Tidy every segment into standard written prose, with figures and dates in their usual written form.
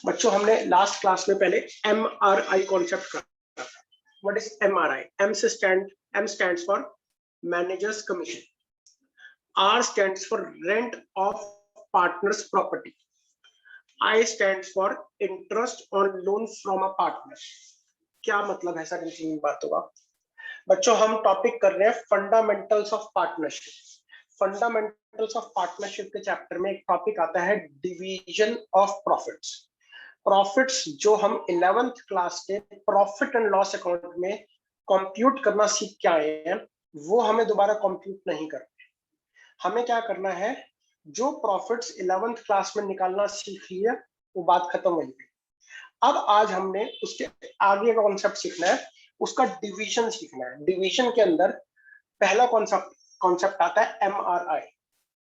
बच्चों हमने last class में पहले MRI कॉन्सेप्ट करा था। What is MRI? M stands for managers commission, R stands for rent of partner's property, I stands for interest on loan from a partner। क्या मतलब है sir इन तीन बातों का? बच्चों हम टॉपिक कर रहे हैं fundamentals of partnership. Fundamentals of partnership के चैप्टर में एक टॉपिक आता है डिवीजन ऑफ प्रॉफिट्स। प्रॉफिट्स जो हम 11th क्लास के प्रॉफिट एंड लॉस अकाउंट में कंप्यूट करना सीख के आए हैं, वो हमें दोबारा कंप्यूट नहीं करना। हमें क्या करना है, जो प्रॉफिट्स 11th क्लास में निकालना सीख लिया वो बात खत्म वहीं पे। अब आज हमने उसके आगे का कॉन्सेप्ट सीखना है, उसका डिवीजन सीखना है। डिवीजन के अंदर पहला कॉन्सेप्ट आता है MRI।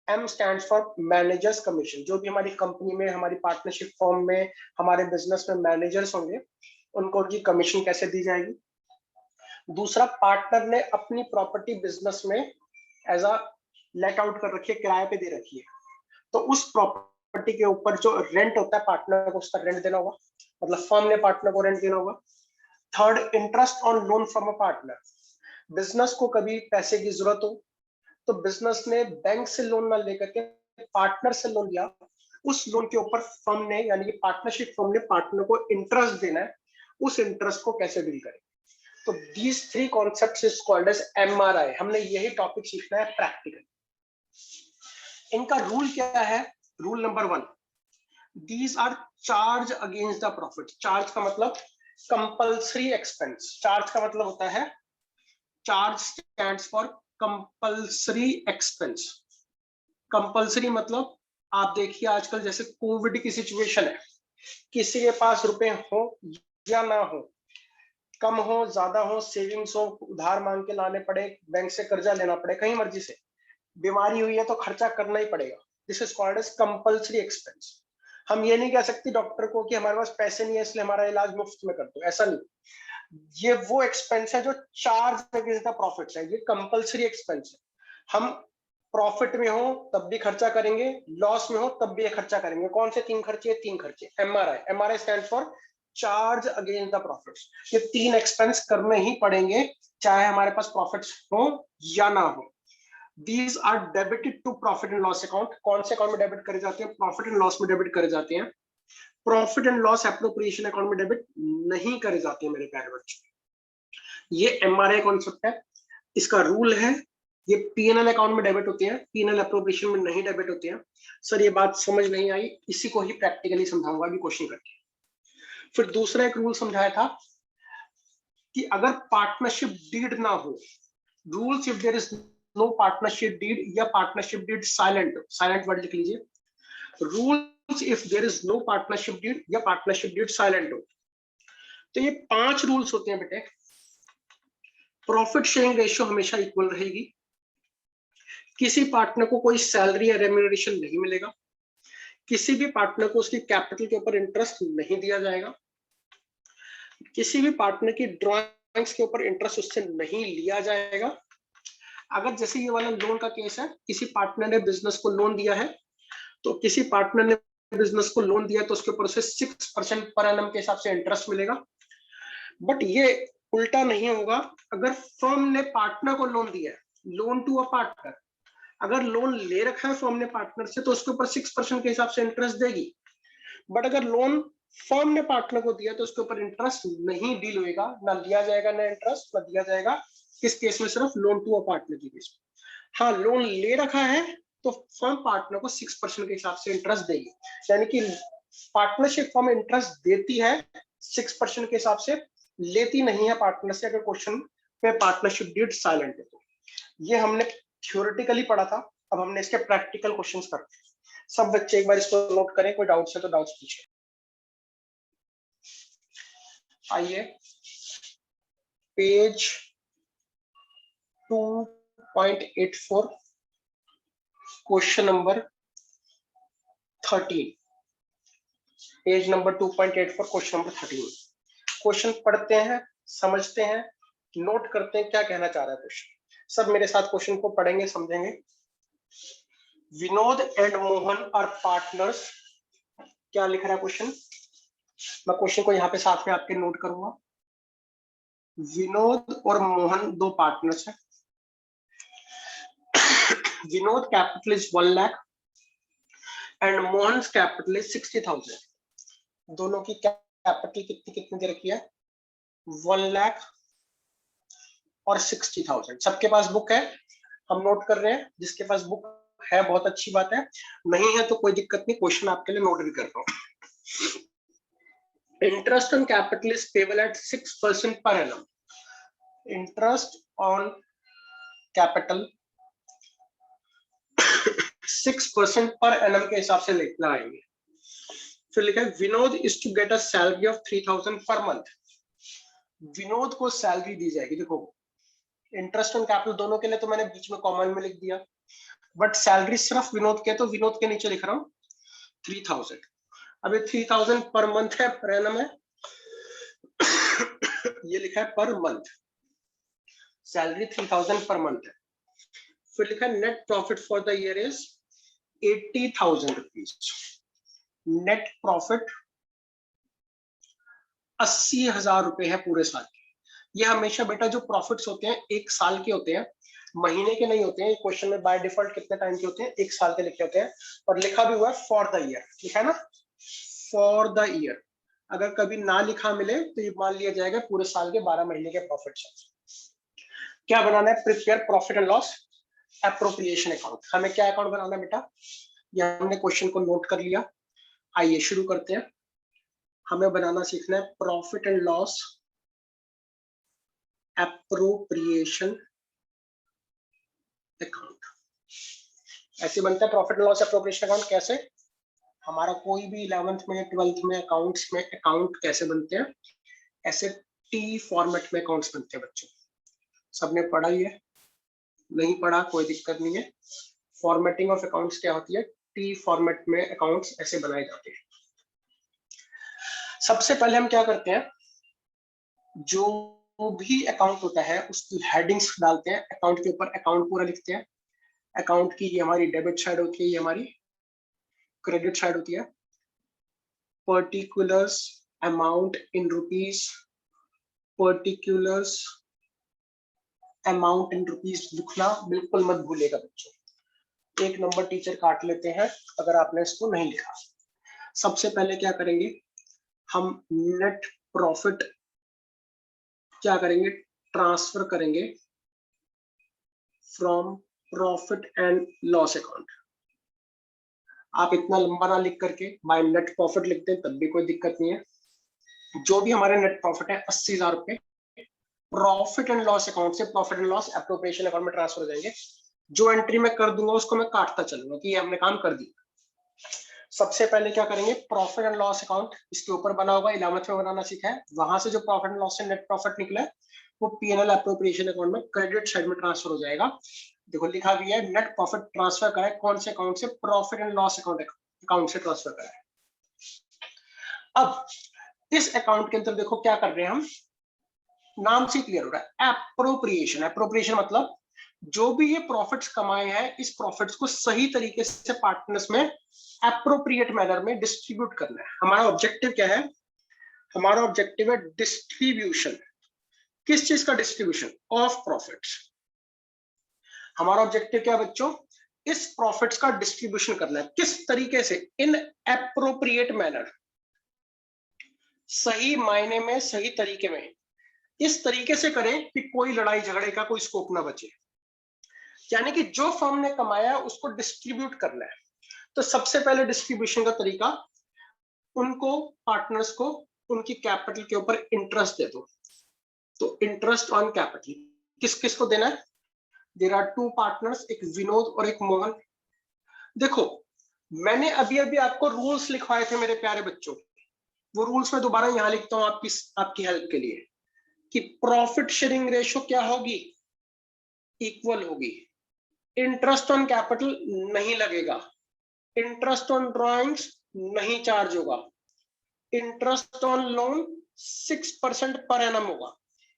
M stands for managers commission. जो भी हमारी कंपनी में, हमारी पार्टनरशिप फॉर्म में, हमारे बिजनेस में मैनेजर्स होंगे, उनको उनकी कमीशन कैसे दी जाएगी। दूसरा, पार्टनर ने अपनी प्रॉपर्टी बिजनेस में एज अ लेट आउट कर रखी है, किराए पे दे रखी है, तो उस प्रॉपर्टी के ऊपर जो रेंट होता है पार्टनर को उसका रेंट देना होगा, मतलब फर्म ने पार्टनर को रेंट देना होगा। Third, interest on loan from a partner. Business को कभी पैसे की जरूरत हो तो बिजनेस ने बैंक से लोन ना लेकर के पार्टनर से लोन लिया, उस लोन के ऊपर फर्म ने यानी कि पार्टनरशिप फर्म ने पार्टनर को इंटरेस्ट देना है, उस इंटरेस्ट को कैसे डील करें। तो these three concepts is called as MRI। हमने यही टॉपिक सीखना है प्रैक्टिकल। इनका रूल क्या है? Rule number 1, these are charge against the profit. Charge का मतलब कंपल्सरी एक्सपेंस। चार्ज का मतलब होता है, charge stands for compulsory expense. Compulsory मतलब आप देखिए आजकल जैसे कोविड की सिचुएशन है, किसी के पास रुपए हो या ना हो, कम हो ज्यादा हो, सेविंग्स हो, उधार मांग के लाने पड़े, बैंक से कर्जा लेना पड़े, कहीं मर्जी से, बीमारी हुई है तो खर्चा करना ही पड़ेगा। This is called as compulsory expense. हम ये नहीं कह सकते डॉक्टर को कि हमारे पास पैसे नहीं है इसलिए हमारा इलाज मुफ्त में कर दो, ऐसा नहीं। ये वो एक्सपेंस है जो चार्ज अगेंस्ट द प्रॉफिट्स है, ये कंपल्सरी एक्सपेंस है। हम प्रॉफिट में हो तब भी खर्चा करेंगे, लॉस में हो तब भी खर्चा करेंगे। कौन से तीन खर्चे? तीन खर्चे। MRI stand for charge against the profits. ये तीन एक्सपेंस करने ही पड़ेंगे चाहे हमारे पास प्रॉफिट्स हो या ना हो। These are debited to profit and loss account। कौन से अकाउंट में डेबिट करे जाते हैं? प्रॉफिट एंड लॉस में डेबिट करे जाते हैं। Profit and loss appropriation account में डेबिट नहीं करे जाते हैं मेरे प्यारे बच्चों। ये MRI कॉन्सेप्ट है, इसका रूल है। ये P&L अकाउंट में डेबिट होते हैं, P&L एप्रोप्रिएशन में नहीं डेबिट होते हैं। सर ये बात समझ नहीं आई, इसी को ही प्रैक्टिकली समझाऊंगा अभी क्वेश्चन करके। फिर दूसरा एक रूल समझाया था कि अगर पार्टनरशिप डीड ना हो, rules if there is no partnership deed या पार्टनरशिप डीड साइलेंट वर्ड लिख लीजिए। Rules if there is no partnership deed या पार्टनरशिप डीड साइलेंट हो। तो ये 5 रूल्स होते हैं बेटे। प्रॉफिट शेयरिंग रेशियो हमेशा इक्वल रहेगी, किसी पार्टनर को कोई सैलरी या रेम्यूनरेशन नहीं मिलेगा, किसी भी पार्टनर को उसकी कैपिटल के ऊपर इंटरेस्ट नहीं दिया जाएगा, किसी भी पार्टनर की ड्रॉइंग्स के ऊपर इंटरेस्ट उससे नहीं लिया जाएगा। अगर जैसे ये वाला लोन का केस है, किसी पार्टनर ने बिजनेस को लोन दिया है, तो किसी पार्टनर ने बिजनेस को लोन दिया तो उसके ऊपर उसे 6% पर एनम के हिसाब से इंटरेस्ट मिलेगा। बट ये उल्टा नहीं होगा। अगर फर्म ने पार्टनर को लोन दिया है, लोन टू अ पार्टनर, अगर लोन ले रखा है फर्म ने पार्टनर से तो उसके ऊपर 6% के हिसाब से इंटरेस्ट देगी। बट अगर लोन फर्म ने पार्टनर को दिया तो उसके ऊपर इंटरेस्ट नहीं डील होगा, ना लिया जाएगा, ना इंटरेस्ट ना दिया जाएगा। किस केस में? सिर्फ लोन टू अ पार्टनर की केस में। हाँ, लोन ले रखा है तो फर्म पार्टनर को 6% के हिसाब से इंटरेस्ट देगी, यानी कि पार्टनरशिप फर्म इंटरेस्ट देती है 6% के हिसाब से, लेती नहीं है पार्टनर से अगर क्वेश्चन पे पार्टनरशिप डीड साइलेंट है तो। ये हमने थ्योरेटिकली पढ़ा था, अब हमने इसके प्रैक्टिकल क्वेश्चंस करते हैं। सब बच्चे एक बार इसको नोट करें, कोई डाउट्स है तो डाउट्स पूछें। आइए page 2.84 question number 13। Page number 2.84 question number 13। Question पढ़ते हैं, समझते हैं, नोट करते हैं क्या कहना चाह रहा है क्वेश्चन। सब मेरे साथ क्वेश्चन को पढ़ेंगे, समझेंगे। Vinod and Mohan are partners क्या लिख रहा है क्वेश्चन? मैं क्वेश्चन को यहाँ पे साथ में आपके नोट करूंगा। विनोद और मोहन दो पार्टनर्स हैं। Vinod capital is 1 lakh and Mohan capital is 60,000। दोनों की कैपिटल कितनी कितनी दे रखी है? 1 लाख और 60,000। सबके पास बुक है, हम नोट कर रहे हैं। जिसके पास बुक है बहुत अच्छी बात है, नहीं है तो कोई दिक्कत नहीं, क्वेश्चन आपके लिए नोट भी कर रहा हूं। Interest on capital is payable eight 6% per annum. Interest on capital 6% per annum के हिसाब से लगाएंगे। फिर लिखा है Vinod is to get a salary of 3,000 per month. Vinod को सैलरी दी जाएगी। देखो इंटरेस्ट ऑन कैपिटल दोनों के लिए तो मैंने बीच में कॉमन में लिख दिया, बट सैलरी सिर्फ विनोद के, तो विनोद के नीचे लिख रहा हूं 3,000। अब ये 3,000 पर मंथ है, पर एनम है। ये लिखा है per month, salary 3,000 per month है। फिर लिखा है net profit for the year is 80,000 rupees. Net profit 80,000 रुपए है पूरे साल के। ये हमेशा बेटा जो प्रॉफिट्स होते हैं 1 साल के होते हैं, महीने के नहीं होते हैं। क्वेश्चन में बाय डिफॉल्ट कितने टाइम के होते हैं? 1 साल के लिखे होते हैं, और लिखा भी हुआ है फॉर द ईयर, लिखा है ना फॉर द ईयर। अगर कभी ना लिखा मिले तो ये मान लिया जाएगा पूरे साल के 12 महीने के प्रॉफिट्स। क्या बनाना है? Prepare profit and loss appropriation account. हमें क्या अकाउंट बनाना है बेटा? ये हमने क्वेश्चन को नोट कर लिया। आइए शुरू करते हैं। हमें बनाना सीखना है profit and loss appropriation account. ऐसे बनता है profit and loss appropriation account. कैसे? हमारा कोई भी 11th में 12th में अकाउंट्स में अकाउंट कैसे बनते हैं? ऐसे टी फॉर्मेट में अकाउंट्स बनते हैं बच्चों। सबने पढ़ा ही है, नहीं पढ़ा कोई दिक्कत नहीं है। फॉर्मेटिंग ऑफ अकाउंट्स क्या होती है? टी फॉर्मेट में अकाउंट्स ऐसे बनाए जाते हैं। सबसे पहले हम क्या करते हैं, जो भी अकाउंट होता है उसकी हेडिंग्स डालते हैं। अकाउंट के ऊपर अकाउंट पूरा लिखते हैं। अकाउंट की ये हमारी डेबिट साइड होती है, ये हमारी क्रेडिट साइड होती है। Particulars amount in rupees, particulars amount in rupees लिखना बिल्कुल मत भूलिएगा बच्चों। 1 नंबर टीचर काट लेते हैं अगर आपने इसको नहीं लिखा। सबसे पहले क्या करेंगे, हम नेट प्रॉफिट क्या करेंगे? ट्रांसफर करेंगे from profit and loss account. आप इतना लंबा ना लिख करके बाय नेट प्रॉफिट लिखते हैं तब भी कोई दिक्कत नहीं है। जो भी हमारे नेट प्रॉफिट है 80,000 रुपए, प्रॉफिट एंड लॉस अकाउंट से profit and loss appropriation account में ट्रांसफर हो जाएंगे। जो एंट्री मैं कर दूंगा उसको मैं काटता चलूंगा कि ये हमने काम कर दिया। सबसे पहले क्या करेंगे, प्रॉफिट एंड लॉस अकाउंट इसके ऊपर बना होगा, 11th में बनाना सीखा है। वहां से जो प्रॉफिट एंड लॉस से नेट प्रॉफिट निकला है वो पीएनएल एप्रोप्रिएशन अकाउंट में क्रेडिट साइड में ट्रांसफर हो जाएगा। देखो लिखा भी है नेट प्रॉफिट ट्रांसफर करा है, कौन से अकाउंट से? प्रॉफिट एंड लॉस अकाउंट से ट्रांसफर करा है। अब इस अकाउंट के अंदर देखो क्या कर रहे हैं हम, नाम से क्लियर हो रहा है एप्रोप्रिएशन। एप्रोप्रिएशन मतलब जो भी ये प्रॉफिट्स कमाए हैं इस प्रॉफिट्स को सही तरीके से पार्टनर्स में एप्रोप्रिएट मैनर में डिस्ट्रीब्यूट करना है। हमारा ऑब्जेक्टिव क्या है? हमारा ऑब्जेक्टिव है डिस्ट्रीब्यूशन। किस चीज का डिस्ट्रीब्यूशन? Of profits. हमारा ऑब्जेक्टिव क्या है बच्चों? इस प्रॉफिट्स का डिस्ट्रीब्यूशन करना है। किस तरीके से? इन एप्रोप्रिएट मैनर, सही मायने में, सही तरीके में। इस तरीके से करें कि कोई लड़ाई झगड़े का कोई स्कोप ना बचे। यानी कि जो फर्म ने कमाया उसको डिस्ट्रीब्यूट करना है। तो सबसे पहले डिस्ट्रीब्यूशन का तरीका, उनको पार्टनर्स को उनकी कैपिटल के ऊपर इंटरेस्ट दे दो। तो इंटरेस्ट ऑन कैपिटल किस किस को देना है? देयर आर 2 पार्टनर्स, एक विनोद और एक मोहन। देखो मैंने अभी अभी आपको रूल्स लिखवाए थे मेरे प्यारे बच्चों, वो रूल्स मैं दोबारा यहां लिखता हूं आपकी हेल्प के लिए कि प्रॉफिट शेयरिंग रेशियो क्या होगी? इक्वल होगी। इंटरेस्ट ऑन कैपिटल नहीं लगेगा, इंटरेस्ट ऑन ड्रॉइंग्स नहीं चार्ज होगा, interest on loan 6% per annum होगा।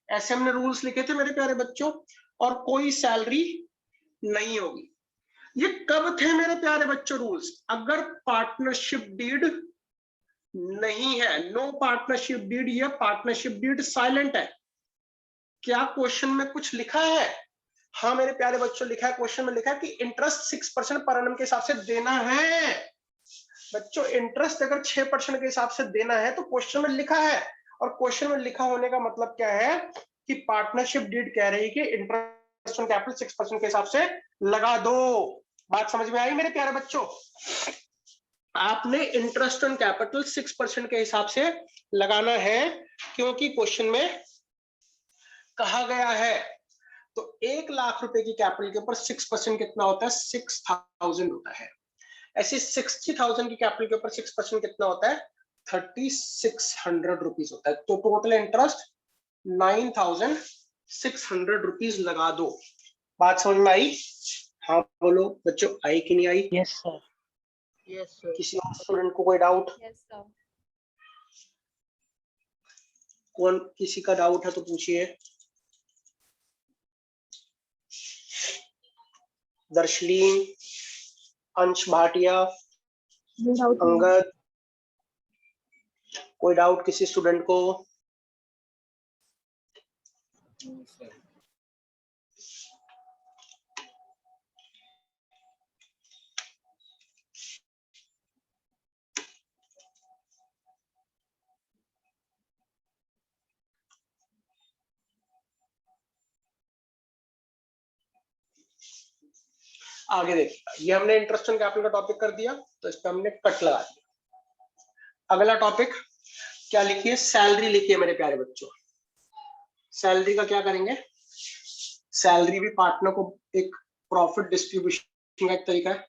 ऐसे हमने रूल्स लिखे थे मेरे प्यारे बच्चों, और कोई सैलरी नहीं होगी। ये कब थे मेरे प्यारे बच्चों रूल्स? अगर पार्टनरशिप डीड नहीं है, नो पार्टनरशिप डीड, ये पार्टनरशिप डीड साइलेंट है। क्या क्वेश्चन में कुछ लिखा है? हाँ मेरे प्यारे बच्चों, लिखा है, क्वेश्चन में लिखा है कि इंटरेस्ट 6% पर एनम के हिसाब से देना है। बच्चों इंटरेस्ट अगर 6% के हिसाब से देना है तो क्वेश्चन में लिखा है, और क्वेश्चन में लिखा होने का मतलब क्या है कि पार्टनरशिप डीड कह रही है कि इंटरेस्ट ऑन कैपिटल 6% के हिसाब से लगा दो। बात समझ में आई मेरे प्यारे बच्चों? आपने इंटरेस्ट ऑन कैपिटल 6% के हिसाब से लगाना है, क्योंकि क्वेश्चन में कहा गया है। तो 1,00,000 रुपए की कैपिटल के ऊपर 6% कितना होता है? 6,000 होता है। ऐसे 60,000 की कैपिटल के ऊपर 6% कितना होता है? 3,600 रुपीज होता है। तो टोटल इंटरेस्ट 9,600 रुपीज लगा दो। बात समझ में आई? हाँ बोलो बच्चों, आई कि नहीं आई? Yes sir. Yes sir. किसी और स्टूडेंट को कोई डाउट? Yes sir. कौन किसी का डाउट है तो पूछिए। दर्शलीन, अंश भाटिया, अंगद, कोई डाउट किसी स्टूडेंट को? आगे देखिए, ये हमने इंटरेस्ट ऑन कैपिटल का टॉपिक कर दिया, तो इस पे हमने कट लगा दिया। अगला टॉपिक क्या लिखिए? सैलरी लिखिए मेरे प्यारे बच्चों। सैलरी का क्या करेंगे? सैलरी भी पार्टनर को एक प्रॉफिट डिस्ट्रीब्यूशन का एक तरीका है।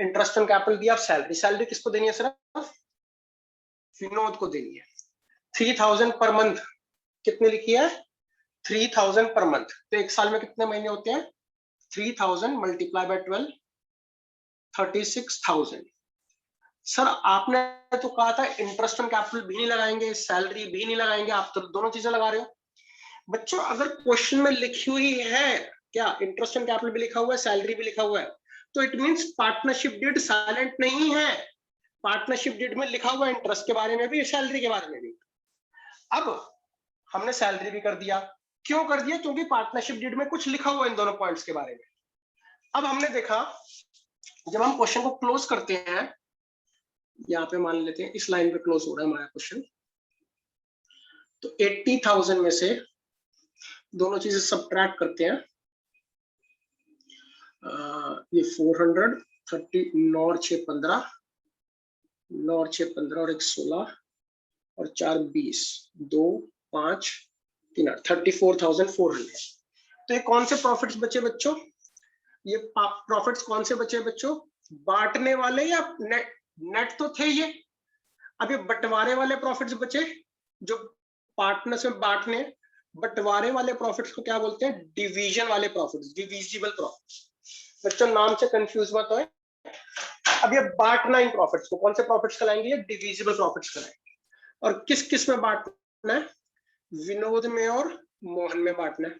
इंटरेस्ट ऑन कैपिटल दिया, सैलरी, सैलरी किसको देनी है? सिर्फ विनोद को देनी है। 3,000 पर मंथ, कितने लिखी है? 3,000 पर मंथ। तो एक साल में कितने महीने होते हैं? 3,000 मल्टीप्लाई बाय 12, 36,000। सर आपने तो कहा था इंटरेस्ट ऑन कैपिटल भी नहीं लगाएंगे, सैलरी भी नहीं लगाएंगे, आप तो दोनों चीजें लगा रहे हो। बच्चों अगर क्वेश्चन में लिखी हुई है क्या इंटरेस्ट ऑन कैपिटल भी लिखा हुआ है, सैलरी भी लिखा हुआ है, तो it means partnership deed silent नहीं है। पार्टनरशिप डीड में लिखा हुआ है इंटरेस्ट के बारे में भी, सैलरी के बारे में भी। अब हमने सैलरी भी कर दिया। क्यों कर दिया? क्योंकि पार्टनरशिप डीड में कुछ लिखा हुआ है इन दोनों पॉइंट्स के बारे में। अब हमने देखा, जब हम क्वेश्चन को क्लोज करते हैं, यहाँ पे मान लेते हैं इस लाइन पे क्लोज हो रहा है हमारा क्वेश्चन, तो 80,000 में से दोनों चीजें सब्ट्रैक्ट करते हैं। ये 400, 30, 9 और 6 15, 9 और 6 15 और 1 16 और 4 20, 2 5 3 8, 34,400। तो ये कौन से प्रॉफिट्स बचे बच्चों? ये प्रॉफिट्स कौन से बचे बच्चों? बांटने वाले या नेट? नेट तो थे ये। अब ये बंटवारे वाले प्रॉफिट्स बचे, जो पार्टनर्स में बांटने। बंटवारे वाले प्रॉफिट्स को क्या बोलते हैं? डिवीजन वाले प्रॉफिट्स, डिविजिबल प्रॉफिट्स। बच्चों नाम से कंफ्यूज मत होए। अब ये बांटना इन प्रॉफिट्स को, कौन से प्रॉफिट्स कहलाएंगे? ये डिविजिबल प्रॉफिट्स कहलाएंगे। और किस किस में बांटना है? विनोद में और मोहन में बांटना है।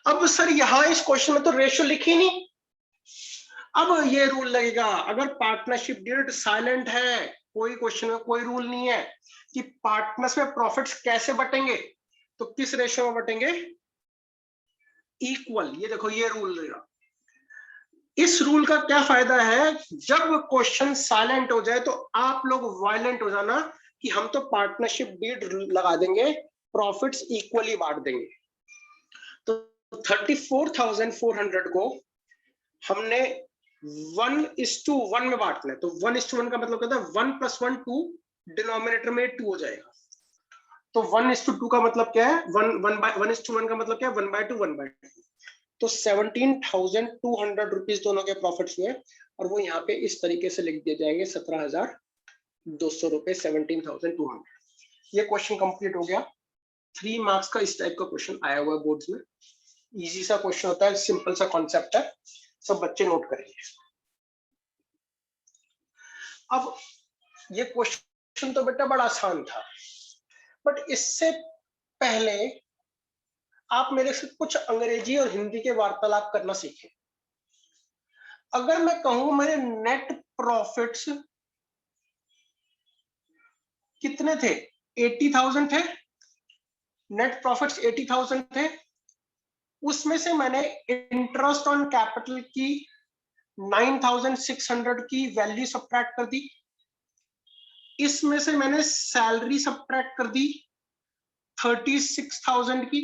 अब सर यहां इस क्वेश्चन में तो रेशियो लिखी नहीं। अब ये रूल लगेगा, अगर पार्टनरशिप डीड साइलेंट है, कोई क्वेश्चन में कोई रूल नहीं है कि पार्टनर्स में प्रॉफिट्स कैसे बटेंगे, तो किस रेशियो में बटेंगे? इक्वल। ये देखो ये रूल रहेगा। इस रूल का क्या फायदा है? जब क्वेश्चन साइलेंट हो जाए तो आप लोग वायलेंट हो जाना कि हम तो पार्टनरशिप डीड लगा देंगे, प्रॉफिट्स इक्वली बांट देंगे। तो 34,400 को हमने 1:1 में बांटना है। तो 1:1 का मतलब कहता है 1 + 1 2, डिनोमिनेटर में 2 हो जाएगा। तो 1:2 का मतलब क्या है? 1:1 का मतलब क्या है? 1/2 1/2। तो 17,200 रुपीज दोनों के प्रॉफिट्स हुए, और वो यहाँ पे इस तरीके से लिख दिए जाएंगे 17,200 रुपए, 17,200। ये क्वेश्चन कंप्लीट हो गया। 3 मार्क्स का इस टाइप का क्वेश्चन आया हुआ है बोर्ड्स में। इजी सा क्वेश्चन होता है, सिंपल सा कॉन्सेप्ट है, सब बच्चे नोट करेंगे। अब ये क्वेश्चन तो बेटा बड़ा आसान था, बट इससे पहले आप मेरे से कुछ अंग्रेजी और हिंदी के वार्तालाप करना सीखें। अगर मैं कहूं मेरे नेट प्रॉफिट्स कितने थे? 80,000 थे, नेट प्रॉफिट्स 80,000 थे। उसमें से मैंने इंटरेस्ट ऑन कैपिटल की 9,600 की वैल्यू सब्ट्रैक्ट कर दी। इसमें से मैंने सैलरी सब्ट्रैक्ट कर दी 36,000 की।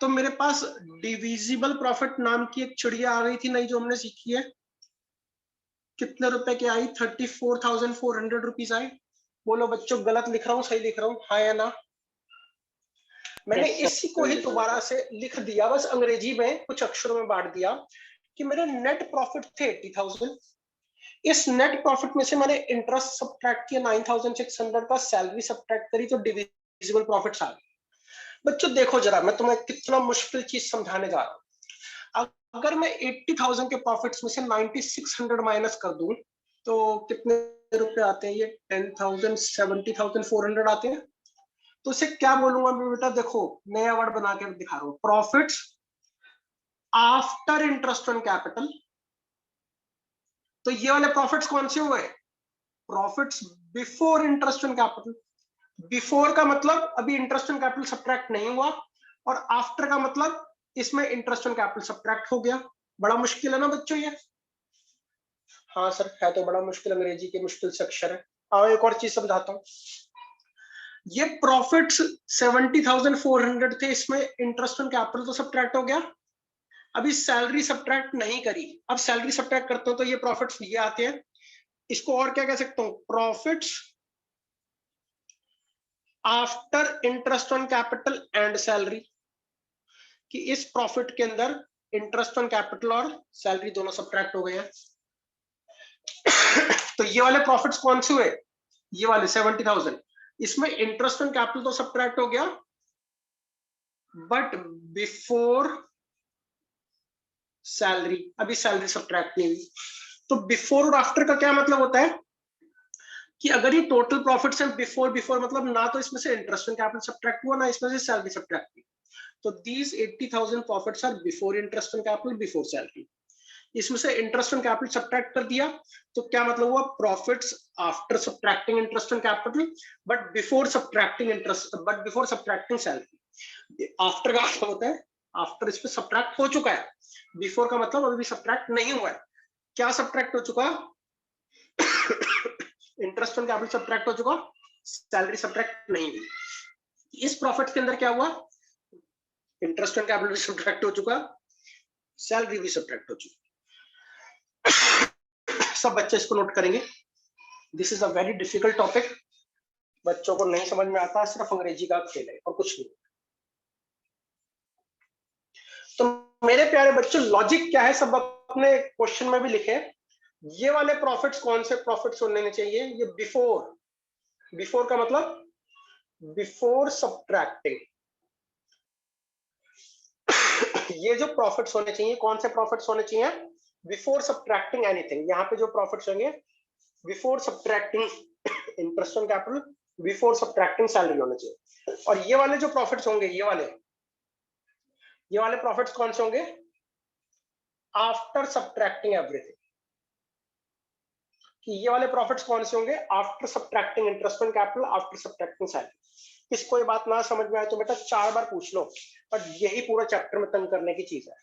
तो मेरे पास डिविजिबल प्रॉफिट नाम की एक चिड़िया आ गई थी नई, जो हमने सीखी है। कितने रुपए की आई? 34,400 रुपीज आई। बोलो बच्चों, गलत लिख रहा हूँ सही लिख रहा हूँ, हाँ या ना? मैंने Yes, sir. इसी को ही दोबारा से लिख दिया, बस अंग्रेजी में कुछ अक्षरों में बांट दिया कि मेरे नेट प्रॉफिट थे 80,000। इस नेट प्रॉफिट में से मैंने इंटरेस्ट सब्ट्रैक्ट किया 9,600 का, सैलरी सब्ट्रैक्ट करी, तो डिविजिबल प्रॉफिट्स आ गए। बच्चों देखो जरा, मैं तुम्हें कितना मुश्किल चीज समझाने जा रहा हूँ। अगर मैं 80,000 के प्रॉफिट्स में से 9,600 माइनस कर दूं तो कितने रुपए आते हैं? ये 10,000, 70,400 आते हैं। तो इसे क्या बोलूंगा मैं बेटा? देखो नया वर्ड बना के दिखा रहा हूँ, profits after interest on capital. तो ये वाले प्रॉफिट्स कौन से हुए? Profits before interest on capital. Before का मतलब अभी इंटरेस्ट ऑन कैपिटल सब्ट्रैक्ट नहीं हुआ, और आफ्टर का मतलब इसमें इंटरेस्ट ऑन कैपिटल सब्ट्रैक्ट हो गया। बड़ा मुश्किल है ना बच्चों ये? हाँ सर है तो बड़ा मुश्किल, अंग्रेजी के मुश्किल से अक्षर है। आओ एक और चीज समझाता हूँ। ये प्रॉफिट्स 70,400 थे, इसमें इंटरेस्ट ऑन कैपिटल तो सब्ट्रैक्ट हो गया, अभी सैलरी सब्ट्रैक्ट नहीं करी। अब सैलरी सब्ट्रैक्ट करते हो तो ये प्रॉफिट्स ये आते हैं। इसको और क्या कह सकता हूँ? Profits after interest on capital and salary, कि इस प्रॉफिट के अंदर इंटरेस्ट ऑन कैपिटल और सैलरी दोनों सब्ट्रैक्ट हो गए हैं। तो ये वाले प्रॉफिट्स कौन से हुए? ये वाले 70,000, इसमें इंटरेस्ट ऑन कैपिटल तो सब्ट्रैक्ट हो गया, बट बिफोर सैलरी, अभी सैलरी सब्ट्रैक्ट नहीं हुई। तो बिफोर और आफ्टर का क्या मतलब होता है कि अगर ये टोटल प्रॉफिट्स हैं, बिफोर बिफोर मतलब ना तो इसमें से इंटरेस्ट ऑन कैपिटल सब्ट्रैक्ट हुआ, ना इसमें से सैलरी सब्ट्रैक्ट हुई। तो these 80,000 profits are before interest on capital, before salary. इसमें से इंटरेस्ट ऑन कैपिटल सब्ट्रैक्ट कर दिया, तो क्या मतलब हुआ? Profits after subtracting interest on capital, but before subtracting interest, but before subtracting salary. After का मतलब होता है आफ्टर इसमें सब्ट्रैक्ट हो चुका है, बिफोर का मतलब अभी भी सब्ट्रैक्ट नहीं हुआ है। क्या सब्ट्रैक्ट हो चुका? इंटरेस्ट ऑन कैपिटल सब्ट्रैक्ट हो चुका, सैलरी सब्ट्रैक्ट नहीं हुई। इस प्रॉफिट के अंदर क्या हुआ? इंटरेस्ट ऑन कैपिटल भी सब्ट्रैक्ट हो चुका, सैलरी भी सब्ट्रैक्ट हो चुकी। सब बच्चे इसको नोट करेंगे। This is a very difficult topic, बच्चों को नहीं समझ में आता, सिर्फ अंग्रेजी का खेल है और कुछ नहीं। तो मेरे प्यारे बच्चों, लॉजिक क्या है सब अपने क्वेश्चन में भी लिखे। ये वाले प्रॉफिट्स कौन से प्रॉफिट्स होने चाहिए? ये बिफोर, बिफोर का मतलब बिफोर सब्ट्रैक्टिंग। ये जो प्रॉफिट्स होने चाहिए, कौन से प्रॉफिट्स होने चाहिए? Before subtracting anything. यहाँ पे जो प्रॉफिट्स होंगे before subtracting interest on capital, before subtracting salary होने चाहिए। और ये वाले जो प्रॉफिट्स होंगे, ये वाले प्रॉफिट्स कौन से होंगे? After subtracting everything. कि ये वाले प्रॉफिट्स कौन से होंगे? After subtracting interest on capital, after subtracting salary. किसको ये बात ना समझ में आए तो बेटा 4 बार पूछ लो, पर यही पूरा चैप्टर में तंग करने की चीज है।